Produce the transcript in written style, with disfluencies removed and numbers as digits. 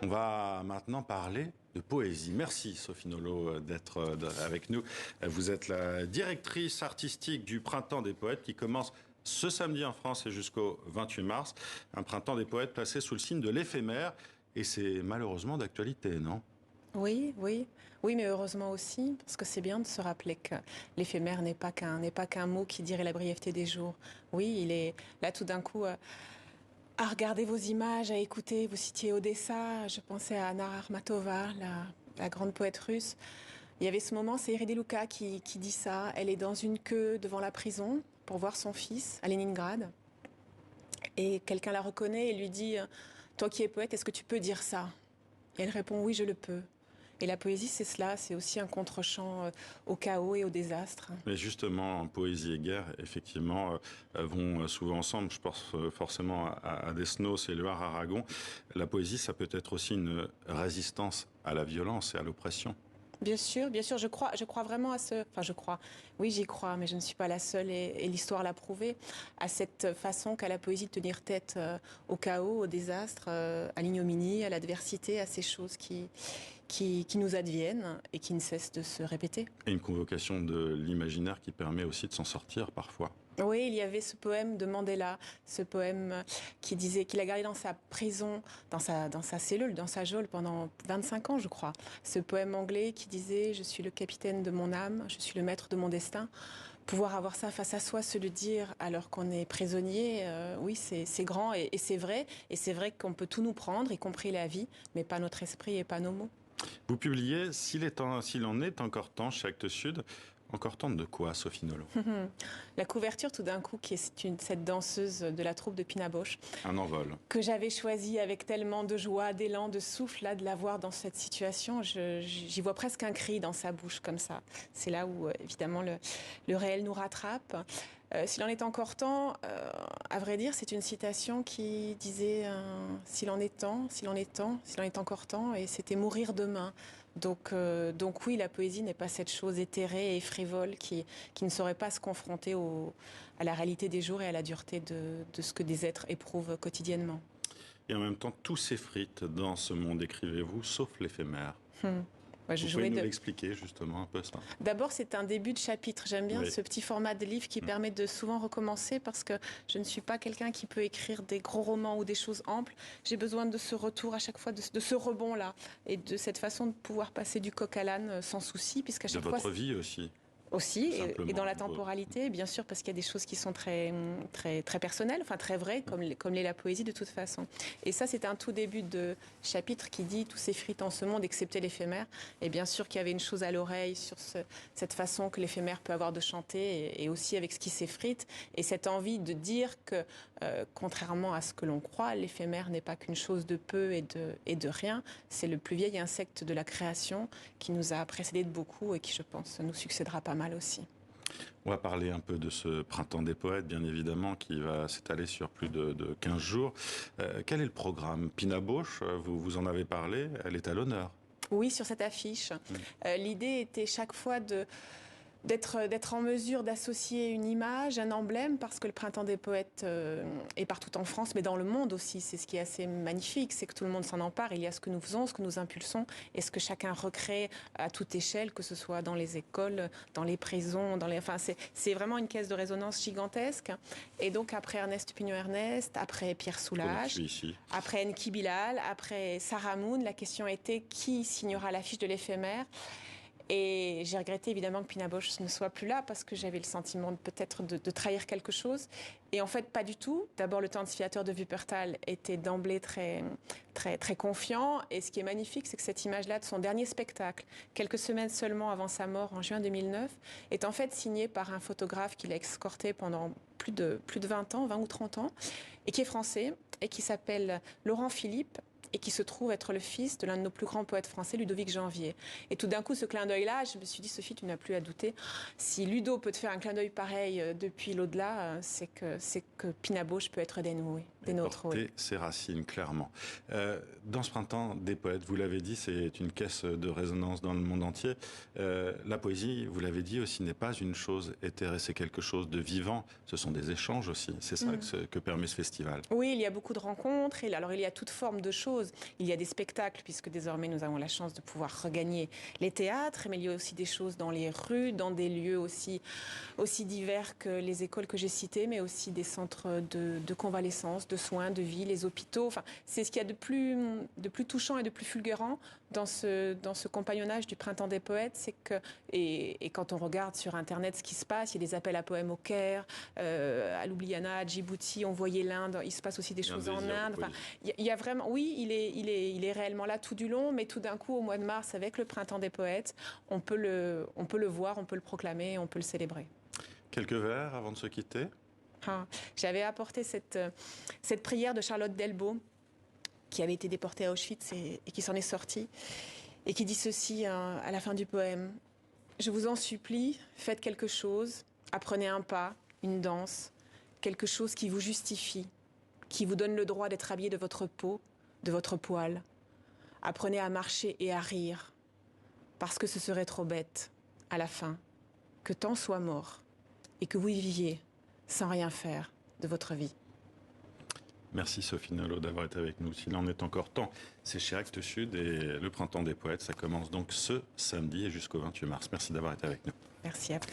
On va maintenant parler de poésie. Merci Sophie Nolot d'être avec nous. Vous êtes la directrice artistique du Printemps des Poètes qui commence ce samedi en France et jusqu'au 28 mars. Un Printemps des Poètes placé sous le signe de l'éphémère. Et c'est malheureusement d'actualité, non ? Oui, oui, oui, mais heureusement aussi, parce que c'est bien de se rappeler que l'éphémère n'est pas qu'un mot qui dirait la brièveté des jours. Oui, il est là tout d'un coup à regarder vos images, à écouter. Vous citiez Odessa, je pensais à Anna Akhmatova, la grande poète russe. Il y avait ce moment, c'est Irénée Louka qui dit ça. Elle est dans une queue devant la prison pour voir son fils à Leningrad. Et quelqu'un la reconnaît et lui dit « Toi qui es poète, est-ce que tu peux dire ça ?» Et elle répond « Oui, je le peux ». Et la poésie, c'est cela, c'est aussi un contre-champ au chaos et au désastre. Mais justement, poésie et guerre, effectivement, vont souvent ensemble. Je pense forcément à Desnos et Éluard Aragon. La poésie, ça peut être aussi une résistance à la violence et à l'oppression. Bien sûr, je crois vraiment à ce... Enfin, je crois. Oui, j'y crois, mais je ne suis pas la seule et l'histoire l'a prouvé. À cette façon qu'a la poésie de tenir tête au chaos, au désastre, à l'ignominie, à l'adversité, à ces choses qui nous adviennent et qui ne cessent de se répéter. Et une convocation de l'imaginaire qui permet aussi de s'en sortir parfois. Oui, il y avait ce poème de Mandela, ce poème qui disait qu'il a gardé dans sa prison, dans sa cellule, dans sa geôle pendant 25 ans, je crois. Ce poème anglais qui disait « Je suis le capitaine de mon âme, je suis le maître de mon destin ». Pouvoir avoir ça face à soi, se le dire alors qu'on est prisonnier, oui, c'est grand et c'est vrai. Et c'est vrai qu'on peut tout nous prendre, y compris la vie, mais pas notre esprit et pas nos mots. Vous publiez « S'il en est encore temps » chez Actes Sud. Encore temps de quoi, Sophie Nolot? La couverture, tout d'un coup, qui est cette danseuse de la troupe de Pina Bausch. Un envol. Que j'avais choisi avec tellement de joie, d'élan, de souffle, là, de la voir dans cette situation. J'y vois presque un cri dans sa bouche, comme ça. C'est là où, évidemment, le réel nous rattrape. S'il en est encore temps, à vrai dire, c'est une citation qui disait s'il en est temps, s'il en est temps, s'il en est encore temps, et c'était mourir demain. Donc oui, la poésie n'est pas cette chose éthérée et frivole qui ne saurait pas se confronter à la réalité des jours et à la dureté de ce que des êtres éprouvent quotidiennement. Et en même temps, tout s'effrite dans ce monde, écrivez-vous, sauf l'éphémère. Ouais, Vous pouvez nous l'expliquer justement un peu ça? D'abord, c'est un début de chapitre. J'aime bien ce petit format de livre qui permet de souvent recommencer parce que je ne suis pas quelqu'un qui peut écrire des gros romans ou des choses amples. J'ai besoin de ce retour à chaque fois, de ce rebond-là et de cette façon de pouvoir passer du coq à l'âne sans souci, puisqu'à chaque fois... De votre vie aussi. Aussi, et dans la temporalité, bien sûr, parce qu'il y a des choses qui sont très personnelles, enfin très vraies, comme l'est la poésie de toute façon. Et ça, c'est un tout début de chapitre qui dit « Tout s'effrite en ce monde, excepté l'éphémère ». Et bien sûr qu'il y avait une chose à l'oreille sur cette façon que l'éphémère peut avoir de chanter, et aussi avec ce qui s'effrite, et cette envie de dire que, contrairement à ce que l'on croit, l'éphémère n'est pas qu'une chose de peu et de rien. C'est le plus vieil insecte de la création qui nous a précédé de beaucoup et qui, je pense, nous succédera pas mal aussi. On va parler un peu de ce Printemps des Poètes, bien évidemment, qui va s'étaler sur plus de 15 jours. Quel est le programme? Pina Bausch, vous en avez parlé, elle est à l'honneur. Oui, sur cette affiche. L'idée était chaque fois d'être en mesure d'associer une image, un emblème, parce que le Printemps des Poètes est partout en France, mais dans le monde aussi. C'est ce qui est assez magnifique, c'est que tout le monde s'en empare. Il y a ce que nous faisons, ce que nous impulsons, et ce que chacun recrée à toute échelle, que ce soit dans les écoles, dans les prisons, enfin, c'est vraiment une caisse de résonance gigantesque. Et donc, après Ernest Pignon-Ernest, après Pierre Soulages, après Enki Bilal, après Sarah Moon, la question était qui signera l'affiche de l'éphémère? Et j'ai regretté évidemment que Pina Bausch ne soit plus là parce que j'avais le sentiment peut-être de trahir quelque chose. Et en fait, pas du tout. D'abord, le tensificateur de Wuppertal était d'emblée très confiant. Et ce qui est magnifique, c'est que cette image-là de son dernier spectacle, quelques semaines seulement avant sa mort en juin 2009, est en fait signée par un photographe qui l'a escorté pendant plus de 20 ans, 20 ou 30 ans, et qui est français et qui s'appelle Laurent Philippe, et qui se trouve être le fils de l'un de nos plus grands poètes français, Ludovic Janvier. Et tout d'un coup, ce clin d'œil-là, je me suis dit, Sophie, tu n'as plus à douter. Si Ludo peut te faire un clin d'œil pareil depuis l'au-delà, c'est que Pina Bausch peut être des nôtres. Porter ses racines, clairement. Dans ce Printemps des Poètes, vous l'avez dit, c'est une caisse de résonance dans le monde entier. La poésie, vous l'avez dit aussi, n'est pas une chose éthérée, c'est quelque chose de vivant. Ce sont des échanges aussi. C'est ça que permet ce festival. Oui, il y a beaucoup de rencontres. Alors, il y a toute forme de choses. choses. Il y a des spectacles, puisque désormais nous avons la chance de pouvoir regagner les théâtres, mais il y a aussi des choses dans les rues, dans des lieux aussi divers que les écoles que j'ai citées, mais aussi des centres de convalescence, de soins, de vie, les hôpitaux. Enfin, c'est ce qu'il y a de plus touchant et de plus fulgurant dans ce compagnonnage du Printemps des poètes, c'est que, et quand on regarde sur Internet ce qui se passe, il y a des appels à poèmes au Caire, à Ljubljana, à Djibouti, on voyait l'Inde, il se passe aussi des choses en Inde. Enfin, il y a vraiment, oui, il est réellement là tout du long, mais tout d'un coup, au mois de mars, avec le Printemps des poètes, on peut le voir, on peut le proclamer, on peut le célébrer. Quelques vers avant de se quitter. J'avais apporté cette prière de Charlotte Delbo, qui avait été déportée à Auschwitz et qui s'en est sortie, et qui dit ceci à la fin du poème. « Je vous en supplie, faites quelque chose, apprenez un pas, une danse, quelque chose qui vous justifie, qui vous donne le droit d'être habillé de votre peau, de votre poil. Apprenez à marcher et à rire, parce que ce serait trop bête, à la fin, que tant soit mort et que vous viviez sans rien faire de votre vie. » Merci Sophie Nolot d'avoir été avec nous. S'il en est encore temps, c'est chez Actes Sud et le Printemps des poètes, ça commence donc ce samedi et jusqu'au 28 mars. Merci d'avoir été avec nous. Merci à vous.